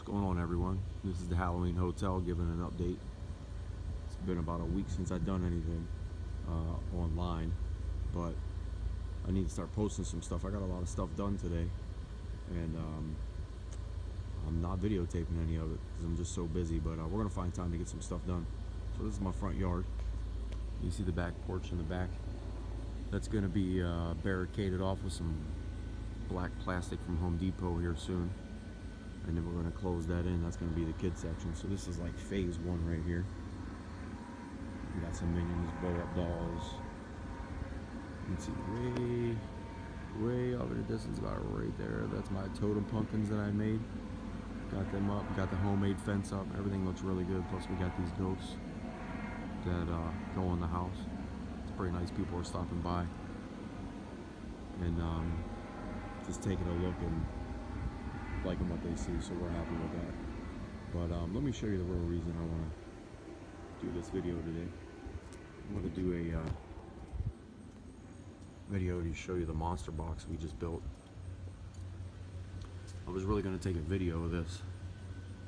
going on, everyone? This is the Halloween Hotel giving an update. It's been about a week since I've done anything online, but I need to start posting some stuff. I got a lot of stuff done today, and I'm not videotaping any of it because I'm just so busy, but we're gonna find time to get some stuff done. So this is my front yard. You see the back porch in the back. That's gonna be barricaded off with some black plastic from Home Depot here soon, and then we're going to close that in. That's going to be the kids section. So this is like phase one right here. We got some Minions blow up dolls. You can see way off in the distance, about right there. That's my totem pumpkins that I made. Got them up, got the homemade fence up. Everything looks really good. Plus we got these goats that go in the house. It's pretty nice. People are stopping by and just taking a look and liking what they see, so we're happy with that. But let me show you the real reason I want to do this video today. I want to do a video to show you the monster box we just built. I was really going to take a video of this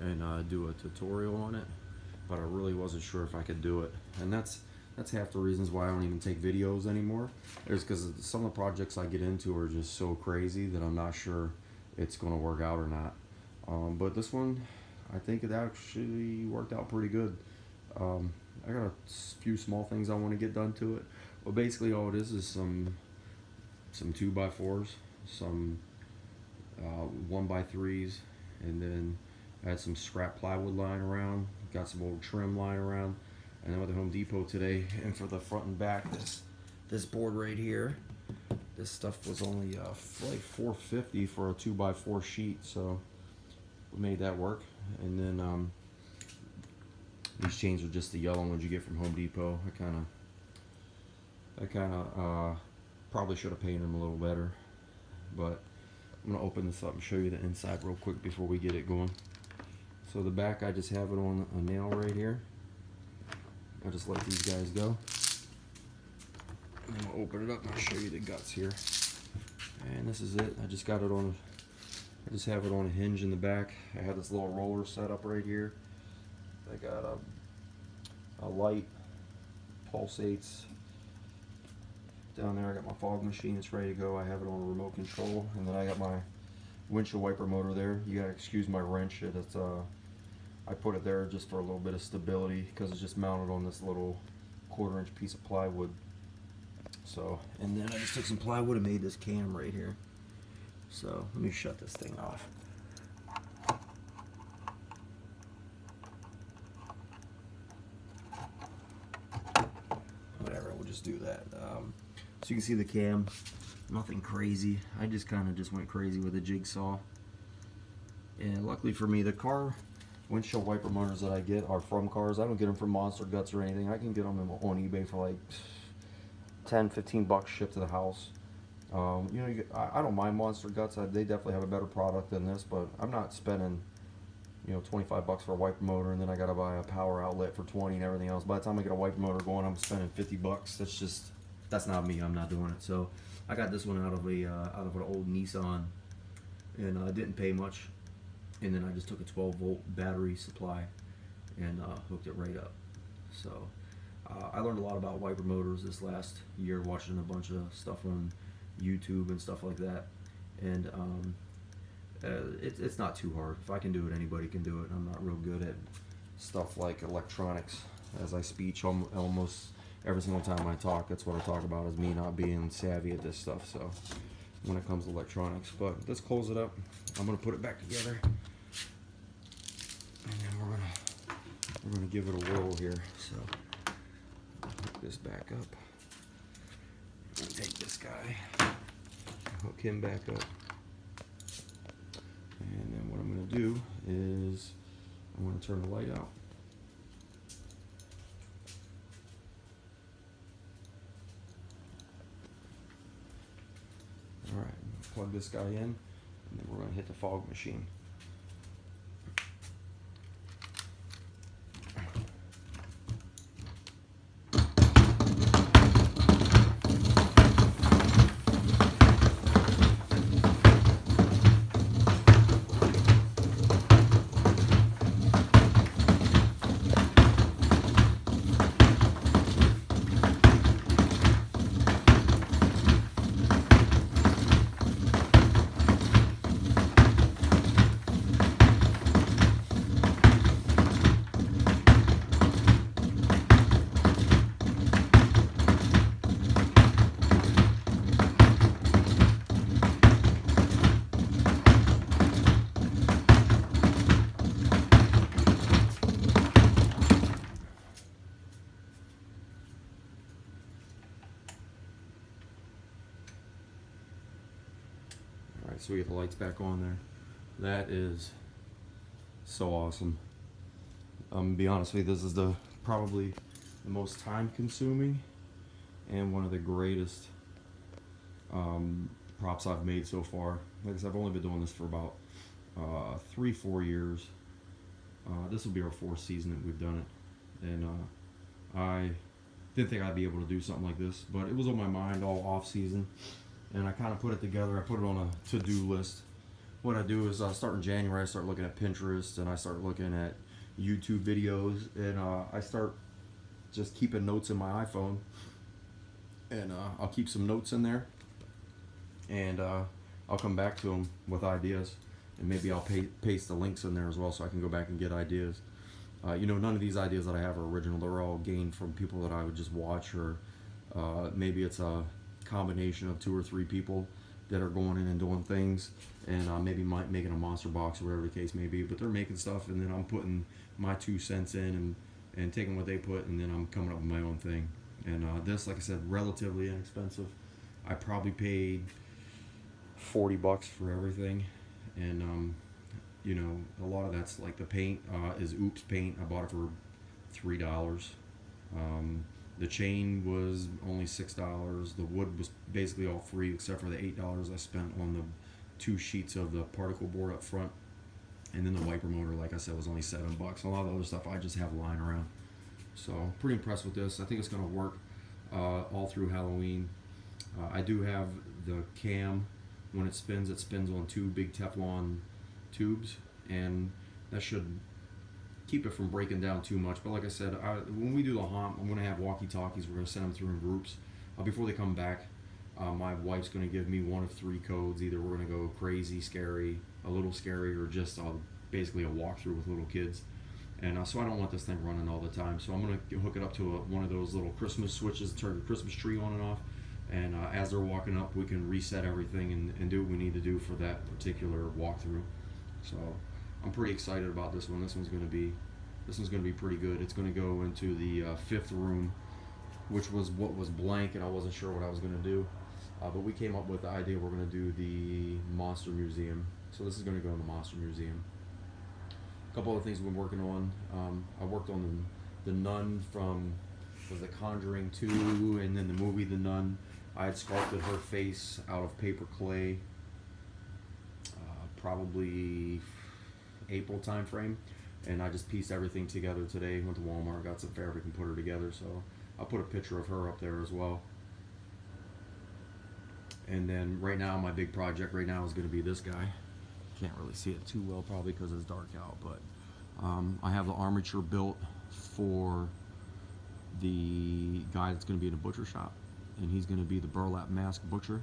and do a tutorial on it, but I really wasn't sure if I could do it. And that's half the reasons why I don't even take videos anymore. Is because some of the projects I get into are just so crazy that I'm not sure it's going to work out or not. But this one, I think it actually worked out pretty good. I got a few small things I want to get done to it. Well, basically all it is some 2x4s, some 1x3s, and then I had some scrap plywood lying around, got some old trim lying around. And then with the Home Depot today, and for the front and back, this board right here, this stuff was only like $4.50 for a 2x4 sheet, so we made that work. And then these chains are just the yellow ones you get from Home Depot. I kind of probably should have painted them a little better, but I'm gonna open this up and show you the inside real quick before we get it going. So the back, I just have it on a nail right here. I'll just let these guys go. And then we'll open it up and I'll show you the guts here. And this is it. I just have it on a hinge in the back. I have this little roller set up right here. I got a light, pulsates. Down there I got my fog machine, it's ready to go. I have it on a remote control. And then I got my windshield wiper motor there. You gotta excuse my wrench. I put it there just for a little bit of stability because it's just mounted on this little 1/4 inch piece of plywood. So, and then I just took some plywood and made this cam right here. So let me shut this thing off. Whatever, we'll just do that. So you can see the cam, nothing crazy. I just kind of went crazy with a jigsaw. And luckily for me, the car windshield wiper motors that I get are from cars. I don't get them from Monster Guts or anything. I can get them on eBay for like 10-15 bucks shipped to the house. You know, I don't mind Monster Guts. They definitely have a better product than this, but I'm not spending, you know, 25 bucks for a wiper motor, and then I gotta buy a power outlet for 20 and everything else. By the time I get a wiper motor going, I'm spending 50 bucks. That's not me. I'm not doing it. So I got this one out of an old Nissan, and I didn't pay much. And then I just took a 12-volt battery supply and hooked it right up. So I learned a lot about wiper motors this last year, watching a bunch of stuff on YouTube and stuff like that. And it's not too hard. If I can do it, anybody can do it. I'm not real good at stuff like electronics. As I speech almost every single time I talk, that's what I talk about, is me not being savvy at this stuff. So when it comes to electronics, but let's close it up. I'm gonna put it back together, and then we're gonna give it a whirl here. So hook this back up. I'm gonna take this guy, hook him back up, and then what I'm gonna do is I'm gonna turn the light out. Alright, plug this guy in, and then we're going to hit the fog machine. so we get the lights back on there. That is so awesome. I'm gonna be honest with you, this is probably the most time consuming and one of the greatest props I've made so far. Like I said, I've only been doing this for about 3-4 years. This will be our 4th season that we've done it, and I didn't think I'd be able to do something like this, but it was on my mind all off season, and I kind of put it together. I put it on a to-do list. What I do is I start in January, I start looking at Pinterest, and I start looking at YouTube videos, and I start just keeping notes in my iPhone, and I'll keep some notes in there, and I'll come back to them with ideas, and maybe I'll paste the links in there as well so I can go back and get ideas. You know, none of these ideas that I have are original. They're all gained from people that I would just watch, or maybe it's a combination of 2 or 3 people that are going in and doing things, and maybe making a monster box or whatever the case may be, but they're making stuff, and then I'm putting my 2 cents in and taking what they put, and then I'm coming up with my own thing. And this, like I said, relatively inexpensive. I probably paid $40 for everything, and you know, a lot of that's like the paint is Oops paint. I bought it for $3. The chain was only $6. The wood was basically all free except for the $8 I spent on the 2 sheets of the particle board up front, and then the wiper motor, like I said, was only $7. A lot of the other stuff I just have lying around. So pretty impressed with this. I think it's going to work all through Halloween. I do have the cam. When it spins on 2 big Teflon tubes, and that should keep it from breaking down too much. But like I said, when we do the haunt, I'm going to have walkie-talkies. We're going to send them through in groups. Before they come back, my wife's going to give me 1 of 3 codes. Either we're going to go crazy, scary, a little scary, or just basically a walkthrough with little kids. And so I don't want this thing running all the time. So I'm going to hook it up to one of those little Christmas switches, turn the Christmas tree on and off. And as they're walking up, we can reset everything and do what we need to do for that particular walkthrough. So I'm pretty excited about this one. This one's going to be pretty good. It's going to go into the 5th room, which was what was blank, and I wasn't sure what I was going to do. But we came up with the idea we're going to do the Monster Museum. So this is going to go in the Monster Museum. A couple other things we've been working on. I worked on the Nun from The Conjuring 2, and then the movie The Nun. I had sculpted her face out of paper clay, probably April time frame, and I just pieced everything together today. Went to Walmart, got some fabric, and put her together. So I'll put a picture of her up there as well. And then right now, my big project right now is going to be this guy. Can't really see it too well probably because it's dark out, but I have the armature built for the guy that's going to be in a butcher shop, and he's going to be the burlap mask butcher.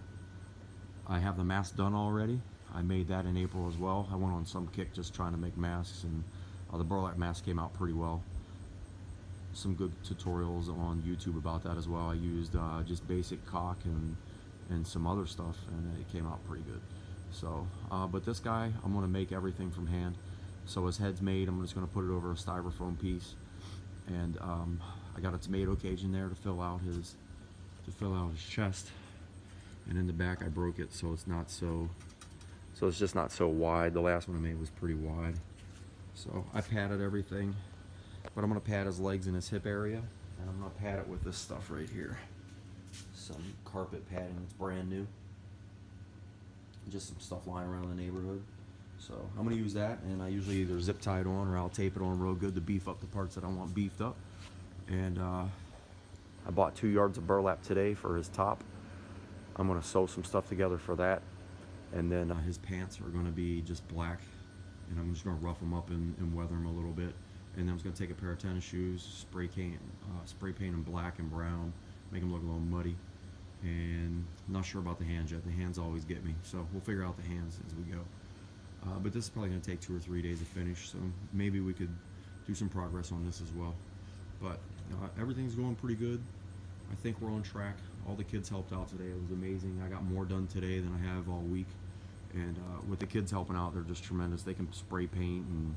I have the mask done already. I made that in April as well. I went on some kick just trying to make masks, and the burlap mask came out pretty well. Some good tutorials on YouTube about that as well. I used just basic caulk and some other stuff, and it came out pretty good. So, but this guy, I'm going to make everything from hand. So his head's made. I'm just going to put it over a styrofoam piece, and I got a tomato cage in there to fill out his chest. And in the back, I broke it, so it's not so. So it's just not so wide. The last one I made was pretty wide. So I padded everything, but I'm going to pad his legs and his hip area, and I'm going to pad it with this stuff right here. Some carpet padding that's brand new. Just some stuff lying around the neighborhood. So I'm going to use that, and I usually either zip tie it on or I'll tape it on real good to beef up the parts that I want beefed up. And I bought 2 yards of burlap today for his top. I'm going to sew some stuff together for that. And then his pants are going to be just black, and I'm just going to rough them up and weather them a little bit. And then I'm just going to take a pair of tennis shoes, spray paint them black and brown, make them look a little muddy. And I'm not sure about the hands yet. The hands always get me, so we'll figure out the hands as we go. But this is probably going to take 2 or 3 days to finish, so maybe we could do some progress on this as well. But everything's going pretty good. I think we're on track. All the kids helped out today. It was amazing. I got more done today than I have all week. And with the kids helping out, they're just tremendous. They can spray paint and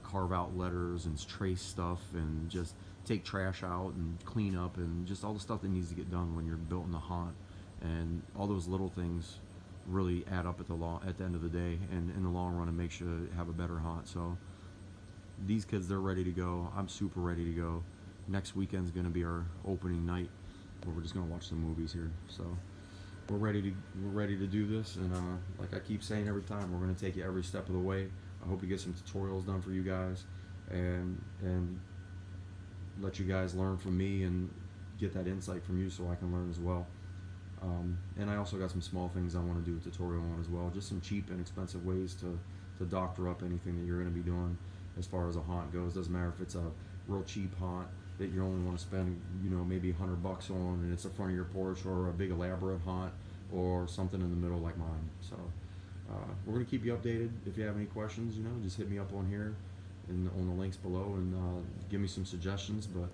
carve out letters and trace stuff and just take trash out and clean up and just all the stuff that needs to get done when you're building a haunt. And all those little things really add up at the end of the day, and in the long run, and make sure to have a better haunt. So these kids, they're ready to go. I'm super ready to go. Next weekend's going to be our opening night, where we're just going to watch some movies here. So we're ready to do this, and like I keep saying every time, we're going to take you every step of the way. I hope to get some tutorials done for you guys, and let you guys learn from me and get that insight from you, so I can learn as well. And I also got some small things I want to do a tutorial on as well, just some cheap and expensive ways to doctor up anything that you're going to be doing as far as a haunt goes. Doesn't matter if it's a real cheap haunt that you only want to spend, maybe $100 on, and it's the front of your porch, or a big elaborate haunt, or something in the middle like mine. So we're going to keep you updated. If you have any questions, just hit me up on here and on the links below, and give me some suggestions. But